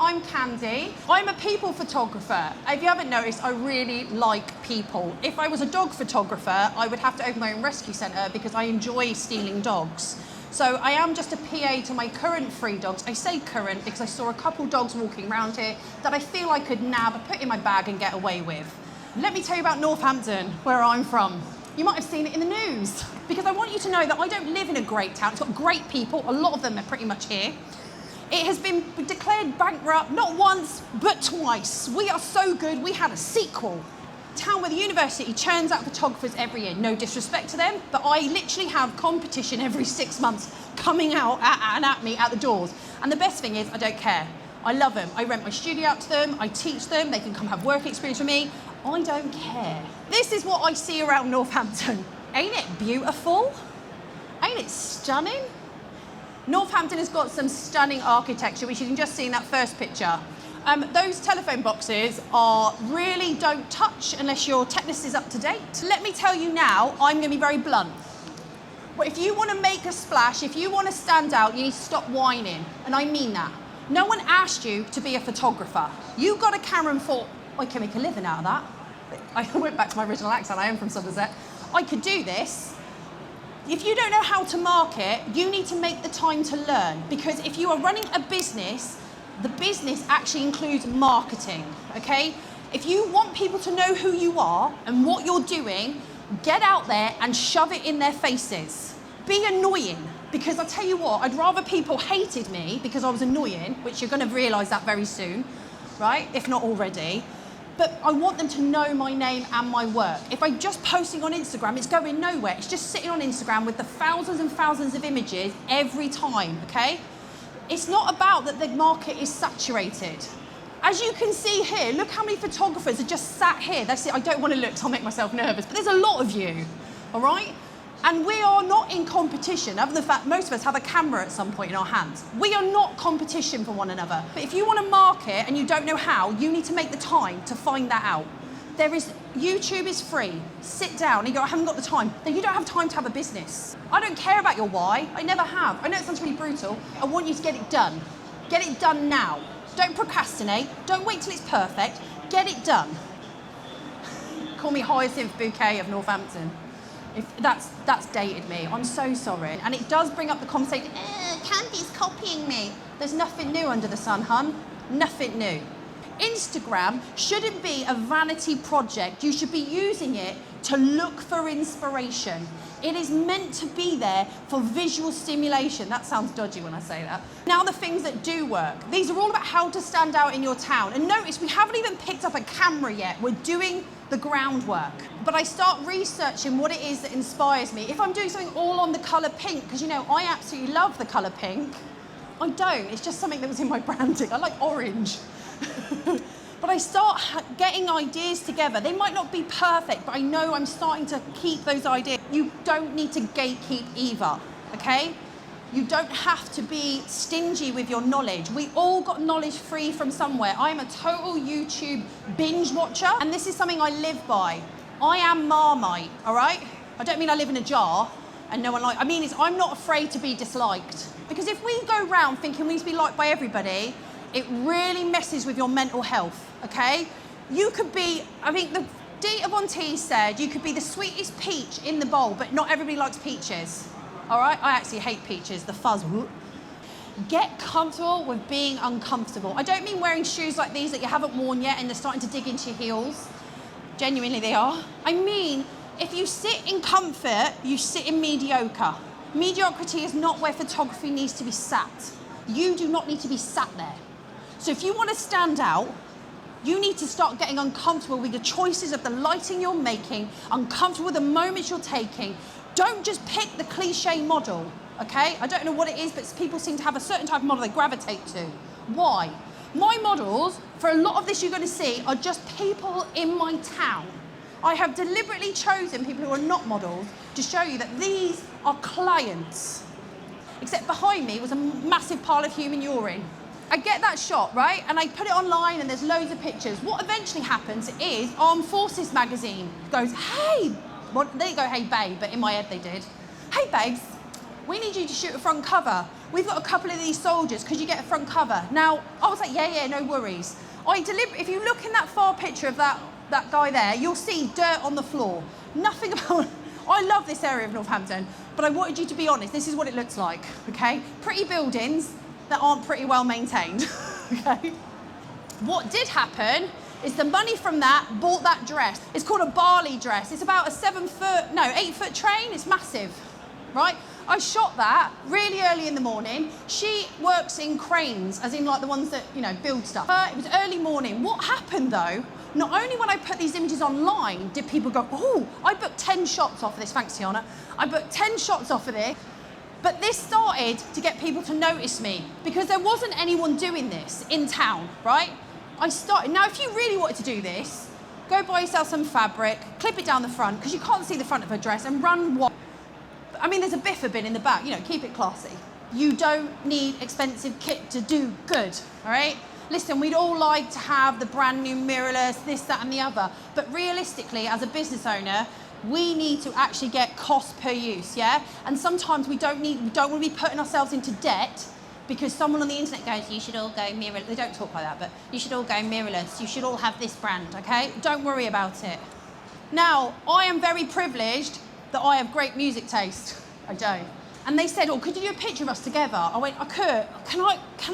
I'm Khandie. I'm a people photographer. If you haven't noticed, I really like people. If I was a dog photographer, I would have to open my own rescue centre because I enjoy stealing dogs. So I am just a PA to my current 3 dogs. I say current because I saw a couple dogs walking around here that I feel I could nab, put in my bag and get away with. Let me tell you about Northampton, where I'm from. You might have seen it in the news because I want you to know that I don't live in a great town. It's got great people. A lot of them are pretty much here. It has been declared bankrupt, not once, but twice. We are so good, we had a sequel. Town where the university churns out photographers every year. No disrespect to them, but I literally have competition every 6 months coming out at me at the doors. And the best thing is, I don't care. I love them. I rent my studio out to them, I teach them, they can come have work experience with me. I don't care. This is what I see around Northampton. Ain't it beautiful? Ain't it stunning? Northampton has got some stunning architecture, which you can just see in that first picture. Those telephone boxes are really don't touch unless your tetanus is up to date. Let me tell you now, I'm going to be very blunt. But if you want to make a splash, if you want to stand out, you need to stop whining. And I mean that. No one asked you to be a photographer. You got a camera and thought, I can make a living out of that. I went back to my original accent, I am from Somerset. I could do this. If you don't know how to market, you need to make the time to learn, because if you are running a business, the business actually includes marketing, okay? If you want people to know who you are and what you're doing, get out there and shove it in their faces. Be annoying, because I tell you what, I'd rather people hated me because I was annoying, which you're gonna realise that very soon, right? If not already. But I want them to know my name and my work. If I'm just posting on Instagram, it's going nowhere. It's just sitting on Instagram with the thousands and thousands of images every time, okay? It's not about that the market is saturated. As you can see here, look how many photographers are just sat here. That's it, I don't want to look, so I'll make myself nervous, but there's a lot of you, all right? And we are not in competition, other than the fact most of us have a camera at some point in our hands. We are not competition for one another. But if you want to market and you don't know how, you need to make the time to find that out. YouTube is free. Sit down and you go, I haven't got the time. Then you don't have time to have a business. I don't care about your why. I never have. I know it sounds really brutal. I want you to get it done. Get it done now. Don't procrastinate. Don't wait till it's perfect. Get it done. Call me Hyacinth Bouquet of Northampton. If that's dated me. I'm so sorry. And it does bring up the conversation, Khandie's copying me. There's nothing new under the sun, hun. Nothing new. Instagram shouldn't be a vanity project. You should be using it to look for inspiration. It is meant to be there for visual stimulation. That sounds dodgy when I say that. Now the things that do work. These are all about how to stand out in your town. And notice we haven't even picked up a camera yet. We're doing the groundwork. But I start researching what it is that inspires me. If I'm doing something all on the colour pink, because you know, I absolutely love the colour pink. I don't, it's just something that was in my branding. I like orange. But I start getting ideas together. They might not be perfect, but I know I'm starting to keep those ideas. You don't need to gatekeep either, okay? You don't have to be stingy with your knowledge. We all got knowledge free from somewhere. I'm a total YouTube binge watcher, and this is something I live by. I am Marmite, all right? I don't mean I live in a jar and no one I mean, I'm not afraid to be disliked. Because if we go around thinking we need to be liked by everybody, it really messes with your mental health, okay? You could be, I think the Dita Von T said, you could be the sweetest peach in the bowl, but not everybody likes peaches, all right? I actually hate peaches, the fuzz. Get comfortable with being uncomfortable. I don't mean wearing shoes like these that you haven't worn yet and they're starting to dig into your heels. Genuinely they are. I mean, if you sit in comfort, you sit in mediocre. Mediocrity is not where photography needs to be sat. You do not need to be sat there. So if you want to stand out, you need to start getting uncomfortable with the choices of the lighting you're making, uncomfortable with the moments you're taking. Don't just pick the cliche model, okay? I don't know what it is, but people seem to have a certain type of model they gravitate to. Why? My models, for a lot of this you're going to see, are just people in my town. I have deliberately chosen people who are not models to show you that these are clients. Except behind me was a massive pile of human urine. I get that shot, right? And I put it online and there's loads of pictures. What eventually happens is Armed Forces magazine goes, hey, well, they go, hey babe, but in my head they did. Hey babes, we need you to shoot a front cover. we've got a couple of these soldiers, could you get a front cover? Now, I was like, yeah, no worries. If you look in that far picture of that guy there, you'll see dirt on the floor. Nothing about, I love this area of Northampton, but I wanted you to be honest, this is what it looks like, okay? Pretty buildings that aren't pretty well maintained, okay? What did happen is the money from that bought that dress. It's called a Barley dress. It's about a 8-foot train, it's massive, right? I shot that really early in the morning. She works in cranes, as in like the ones that, you know, build stuff. It was early morning. What happened though, not only when I put these images online, did people go, oh, I booked 10 shots off of this, thanks Tiana. I booked 10 shots off of this, but this started to get people to notice me because there wasn't anyone doing this in town, right? Now if you really wanted to do this, go buy yourself some fabric, clip it down the front, because you can't see the front of her dress, and run wide. I mean, there's a biffa bin in the back, you know, keep it classy. You don't need expensive kit to do good, all right? Listen, we'd all like to have the brand new mirrorless, this, that, and the other, but realistically, as a business owner, we need to actually get cost per use, yeah? And sometimes we don't want to be putting ourselves into debt because someone on the internet goes, you should all go mirrorless. They don't talk like that, but you should all go mirrorless. You should all have this brand, okay? Don't worry about it. Now, I am very privileged that I have great music taste. I don't. And they said, oh, could you do a picture of us together? I went, I could. Can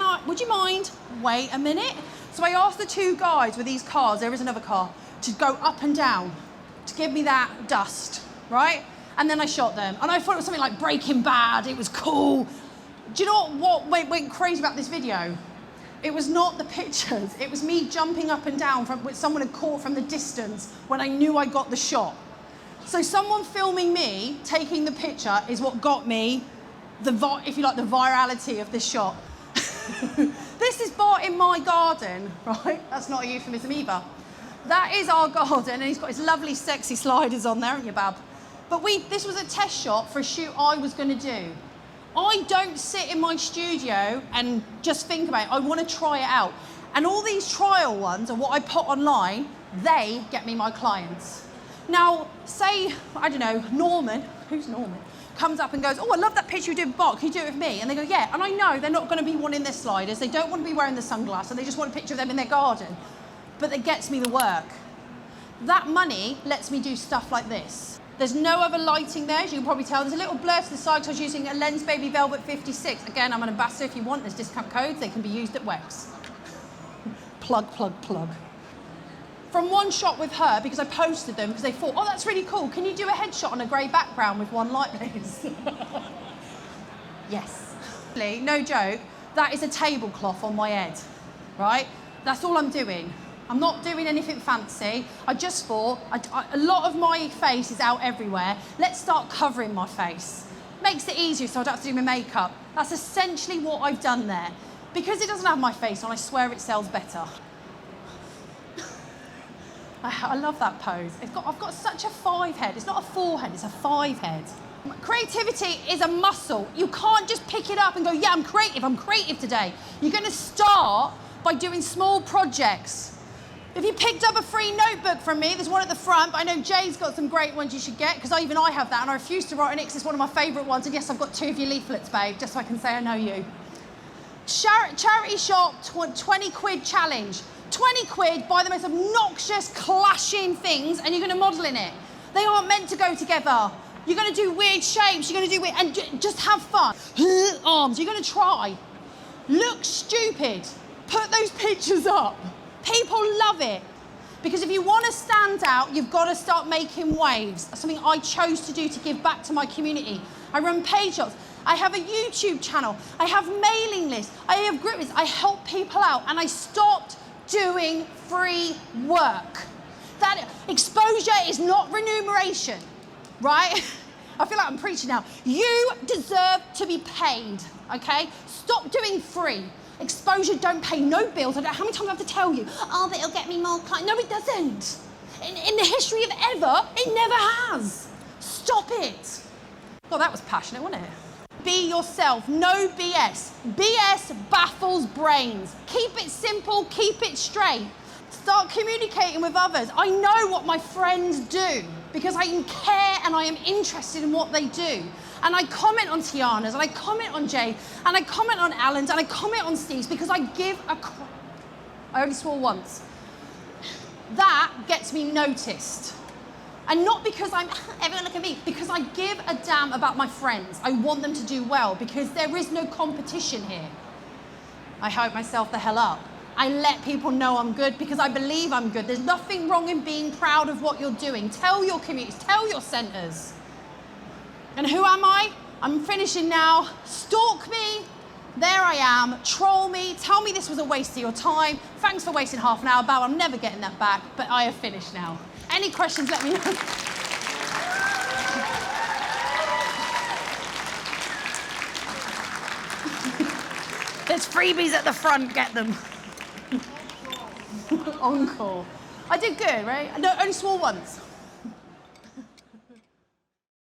I, would you mind? Wait a minute. So I asked the two guys with these cars, there is another car, to go up and down, to give me that dust, right? And then I shot them. And I thought it was something like Breaking Bad, it was cool. Do you know what went crazy about this video? It was not the pictures, it was me jumping up and down from what someone had caught from the distance when I knew I got the shot. So someone filming me taking the picture is what got me if you like, the virality of this shot. This is Bart in my garden, right? That's not a euphemism either. That is our garden, and he's got his lovely sexy sliders on there, haven't you, Bab? But this was a test shot for a shoot I was gonna do. I don't sit in my studio and just think about it. I want to try it out. And all these trial ones are what I put online, they get me my clients. Now, say, I don't know, Norman, who's Norman, comes up and goes, oh, I love that picture you did with Bart, can you do it with me? And they go, yeah, and I know they're not going to be wanting their sliders, they don't want to be wearing the sunglasses, they just want a picture of them in their garden. But it gets me the work. That money lets me do stuff like this. There's no other lighting there, as you can probably tell. There's a little blur to the side because I was using a Lens Baby Velvet 56. Again, I'm an ambassador if you want. There's discount codes. They can be used at Wex. Plug, plug, plug. From one shot with her, because I posted them, because they thought, oh, that's really cool. Can you do a headshot on a grey background with one light, please? Yes. No joke, that is a tablecloth on my head, right? That's all I'm doing. I'm not doing anything fancy. I just thought, a lot of my face is out everywhere. Let's start covering my face. Makes it easier so I don't have to do my makeup. That's essentially what I've done there. Because it doesn't have my face on, I swear it sells better. I love that pose. I've got such a 5 head. It's not a 4 head, it's a 5 head. Creativity is a muscle. You can't just pick it up and go, yeah, I'm creative today. You're gonna start by doing small projects. If you picked up a free notebook from me, there's one at the front, but I know Jay's got some great ones you should get, because even I have that, and I refuse to write on it because it's one of my favourite ones, and yes, I've got 2 of your leaflets, babe, just so I can say I know you. Charity shop, 20 quid challenge. 20 quid, buy the most obnoxious, clashing things, and you're going to model in it. They aren't meant to go together. You're going to do weird shapes, you're going to do weird, and just have fun. Arms, you're going to try. Look stupid. Put those pictures up. People love it. Because if you want to stand out, you've got to start making waves. That's something I chose to do to give back to my community. I run page shops. I have a YouTube channel. I have mailing lists. I have group lists. I help people out. And I stopped doing free work. That exposure is not remuneration, right? I feel like I'm preaching now. You deserve to be paid, okay? Stop doing free. Exposure don't pay no bills. I don't know how many times I have to tell you, oh, but it'll get me more clients. No, it doesn't. In the history of ever, it never has. Stop it. God, that was passionate, wasn't it? Be yourself, no BS. BS baffles brains. Keep it simple, keep it straight. Start communicating with others. I know what my friends do because I care and I am interested in what they do. And I comment on Tiana's, and I comment on Jay, and I comment on Alan's, and I comment on Steve's because I give a crap. I only swore once. That gets me noticed. And not because everyone look at me, because I give a damn about my friends. I want them to do well because there is no competition here. I hype myself the hell up. I let people know I'm good because I believe I'm good. There's nothing wrong in being proud of what you're doing. Tell your communities, tell your centres. And who am I? I'm finishing now. Stalk me. There I am. Troll me. Tell me this was a waste of your time. Thanks for wasting half an hour, Bow. I'm never getting that back, but I have finished now. Any questions, let me know. There's freebies at the front, get them. Encore. I did good, right? No, only swore once.